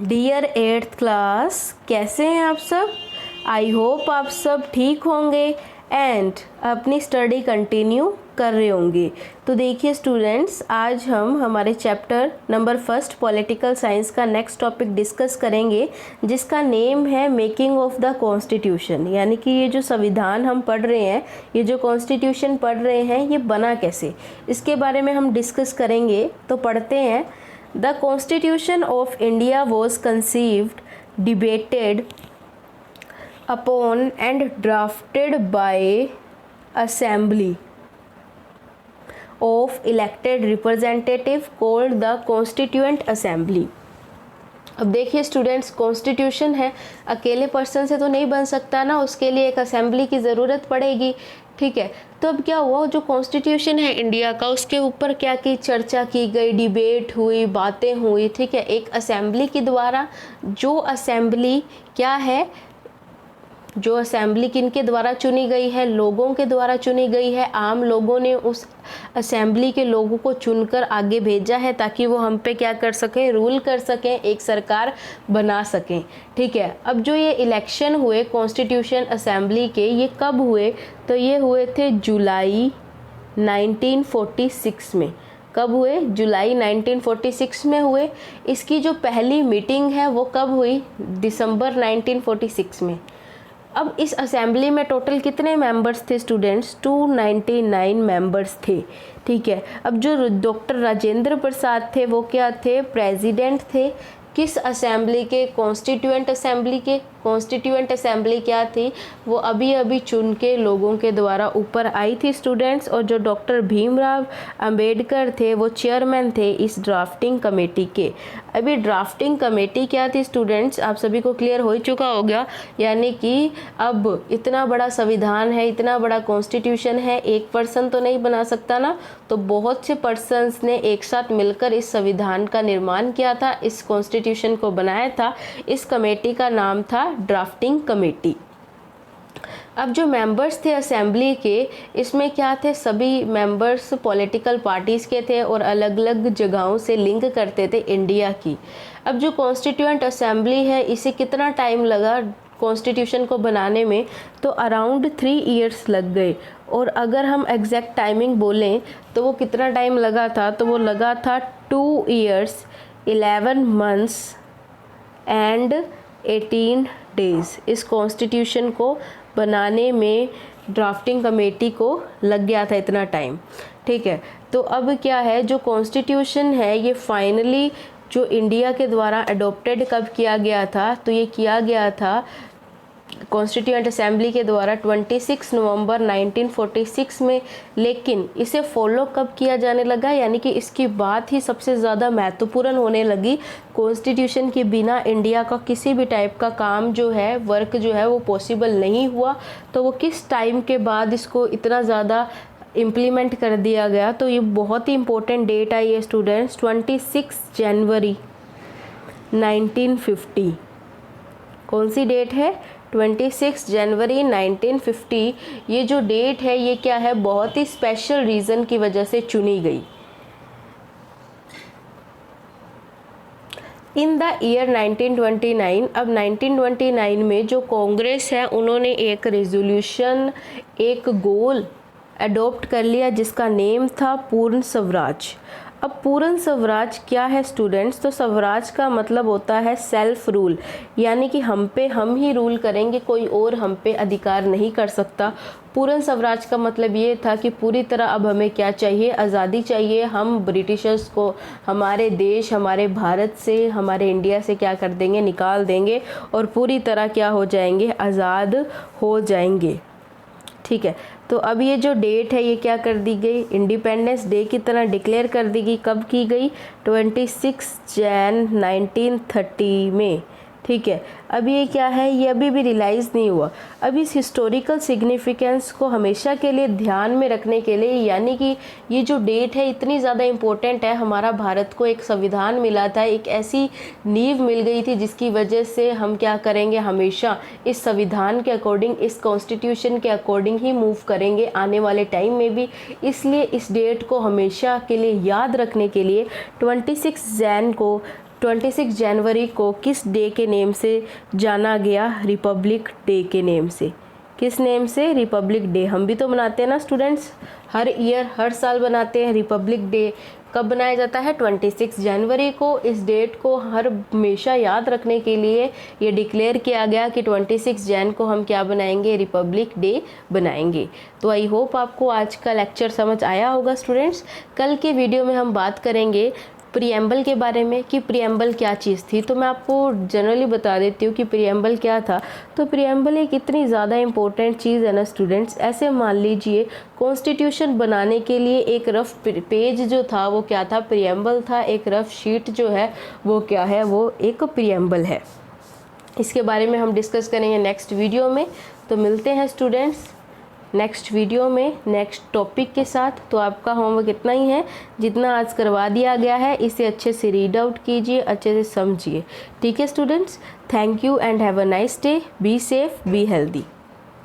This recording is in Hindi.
डियर 8th क्लास, कैसे हैं आप सब। आई होप आप सब ठीक होंगे एंड अपनी स्टडी कंटिन्यू कर रहे होंगे। तो देखिए स्टूडेंट्स, आज हम हमारे चैप्टर नंबर 1 पॉलिटिकल साइंस का नेक्स्ट टॉपिक डिस्कस करेंगे, जिसका नेम है मेकिंग ऑफ द कॉन्स्टिट्यूशन। यानी कि ये जो संविधान हम पढ़ रहे हैं, ये जो कॉन्स्टिट्यूशन पढ़ रहे हैं, ये बना कैसे, इसके बारे में हम डिस्कस करेंगे। तो पढ़ते हैं। The Constitution of India was conceived, debated upon and drafted by Assembly of elected representative called the Constituent Assembly। अब देखिए स्टूडेंट्स, कॉन्स्टिट्यूशन है, अकेले पर्सन से तो नहीं बन सकता ना, उसके लिए एक असेंबली की ज़रूरत पड़ेगी। ठीक है, तो अब क्या हुआ, जो कॉन्स्टिट्यूशन है इंडिया का, उसके ऊपर क्या की चर्चा की गई, डिबेट हुई, बातें हुई। ठीक है, एक असेंबली के द्वारा। जो असेंबली क्या है, जो असेंबली किनके द्वारा चुनी गई है, लोगों के द्वारा चुनी गई है। आम लोगों ने उस असेंबली के लोगों को चुनकर आगे भेजा है ताकि वो हम पे क्या कर सकें, रूल कर सकें, एक सरकार बना सकें। ठीक है, अब जो ये इलेक्शन हुए कॉन्स्टिट्यूशन असेंबली के, ये कब हुए, तो ये हुए थे जुलाई 1946 में। कब हुए, जुलाई 1946 में हुए। इसकी जो पहली मीटिंग है वो कब हुई, दिसंबर 1946 में। अब इस असेंबली में टोटल कितने मेंबर्स थे स्टूडेंट्स, 299 मेंबर्स थे। ठीक है, अब जो डॉक्टर राजेंद्र प्रसाद थे वो क्या थे, प्रेसिडेंट थे। किस असेंबली के, कॉन्स्टिट्यूएंट असेंबली के। कॉन्स्टिट्यूएंट असेंबली क्या थी, वो अभी अभी चुन के लोगों के द्वारा ऊपर आई थी स्टूडेंट्स। और जो डॉक्टर भीमराव अंबेडकर थे वो चेयरमैन थे इस ड्राफ्टिंग कमेटी के। अभी ड्राफ्टिंग कमेटी क्या थी स्टूडेंट्स, आप सभी को क्लियर हो चुका होगा। यानी कि अब इतना बड़ा संविधान है, इतना बड़ा कॉन्स्टिट्यूशन है, एक पर्सन तो नहीं बना सकता ना, तो बहुत से पर्सन्स ने एक साथ मिलकर इस संविधान का निर्माण किया था, इस कॉन्स्टिट्यूशन को बनाया था। इस कमेटी का नाम था ड्राफ्टिंग कमेटी। अब जो मेंबर्स थे असेंबली के, इसमें क्या थे, सभी मेंबर्स पॉलिटिकल पार्टीज़ के थे और अलग अलग जगहों से लिंक करते थे इंडिया की। अब जो कॉन्स्टिट्यूएंट असेंबली है, इसे कितना टाइम लगा कॉन्स्टिट्यूशन को बनाने में, तो अराउंड 3 इयर्स लग गए। और अगर हम एग्जैक्ट टाइमिंग बोलें तो वो कितना टाइम लगा था, तो वो लगा था 2 इयर्स 11 मंथ्स एंड 18 डेज़। इस कॉन्स्टिट्यूशन को बनाने में ड्राफ्टिंग कमेटी को लग गया था इतना टाइम। ठीक है, तो अब क्या है, जो कॉन्स्टिट्यूशन है ये फाइनली जो इंडिया के द्वारा अडॉप्टेड कब किया गया था, तो ये किया गया था कॉन्स्टिट्यूएंट असेंबली के द्वारा 26 नवंबर 1946 में। लेकिन इसे फॉलो कब किया जाने लगा, यानी कि इसकी बात ही सबसे ज़्यादा महत्वपूर्ण होने लगी। कॉन्स्टिट्यूशन के बिना इंडिया का किसी भी टाइप का काम जो है, वर्क जो है, वो पॉसिबल नहीं हुआ। तो वो किस टाइम के बाद इसको इतना ज़्यादा इम्प्लीमेंट कर दिया गया, तो ये बहुत ही इम्पोर्टेंट डेट आई है स्टूडेंट्स, 26 जनवरी 1950। कौन सी डेट है, 26 जनवरी 1950। ये जो डेट है ये क्या है, बहुत ही स्पेशल रीज़न की वजह से चुनी गई। इन द ईयर 1929, अब 1929 में जो कांग्रेस है उन्होंने एक रेजोल्यूशन, एक गोल अडॉप्ट कर लिया जिसका नेम था पूर्ण स्वराज। अब पूर्ण स्वराज क्या है स्टूडेंट्स, तो स्वराज का मतलब होता है सेल्फ रूल, यानी कि हम पे हम ही रूल करेंगे, कोई और हम पे अधिकार नहीं कर सकता। पूर्ण स्वराज का मतलब ये था कि पूरी तरह अब हमें क्या चाहिए, आज़ादी चाहिए। हम ब्रिटिशर्स को हमारे देश, हमारे भारत से, हमारे इंडिया से क्या कर देंगे, निकाल देंगे और पूरी तरह क्या हो जाएंगे, आज़ाद हो जाएंगे। ठीक है, तो अब ये जो डेट है ये क्या कर दी गई, इंडिपेंडेंस डे की तरह डिक्लेयर कर दी गई। कब की गई, 26 जैन 1930 में। ठीक है, अब ये क्या है, ये अभी भी रियलाइज़ नहीं हुआ। अब इस हिस्टोरिकल सिग्निफिकेंस को हमेशा के लिए ध्यान में रखने के लिए, यानी कि ये जो डेट है इतनी ज़्यादा इम्पोर्टेंट है, हमारा भारत को एक संविधान मिला था, एक ऐसी नींव मिल गई थी जिसकी वजह से हम क्या करेंगे, हमेशा इस संविधान के अकॉर्डिंग, इस कॉन्स्टिट्यूशन के अकॉर्डिंग ही मूव करेंगे आने वाले टाइम में भी। इसलिए इस डेट को हमेशा के लिए याद रखने के लिए 26 जैन को 26 जनवरी को किस डे के नेम से जाना गया? रिपब्लिक डे के नेम से। किस नेम से? Republic day. हम भी तो मनाते हैं ना स्टूडेंट्स, हर ईयर हर साल बनाते हैं रिपब्लिक डे। कब बनाया जाता है? 26 जनवरी को। इस डेट को हर हमेशा याद रखने के लिए ये डिक्लेयर किया गया कि 26 जन को हम क्या बनाएंगे? रिपब्लिक डे बनाएंगे। तो आई होप आपको आज का लेक्चर समझ आया होगा स्टूडेंट्स। कल के वीडियो में हम बात करेंगे प्रीएम्बल के बारे में कि प्रीएम्बल क्या चीज़ थी। तो मैं आपको जनरली बता देती हूँ कि प्रीएम्बल क्या था। तो प्रीएम्बल एक इतनी ज़्यादा इम्पोर्टेंट चीज़ है ना स्टूडेंट्स। ऐसे मान लीजिए कॉन्स्टिट्यूशन बनाने के लिए एक रफ पेज जो था वो क्या था? प्रीएम्बल था। एक रफ शीट जो है वो क्या है? वो एक प्रीएम्बल है। इसके बारे में हम डिस्कस करेंगे नेक्स्ट वीडियो में। तो मिलते हैं स्टूडेंट्स नेक्स्ट वीडियो में नेक्स्ट टॉपिक के साथ। तो आपका होमवर्क इतना ही है, जितना आज करवा दिया गया है इसे अच्छे से रीड आउट कीजिए, अच्छे से समझिए। ठीक है students, thank you and have a nice day. Be safe, be healthy.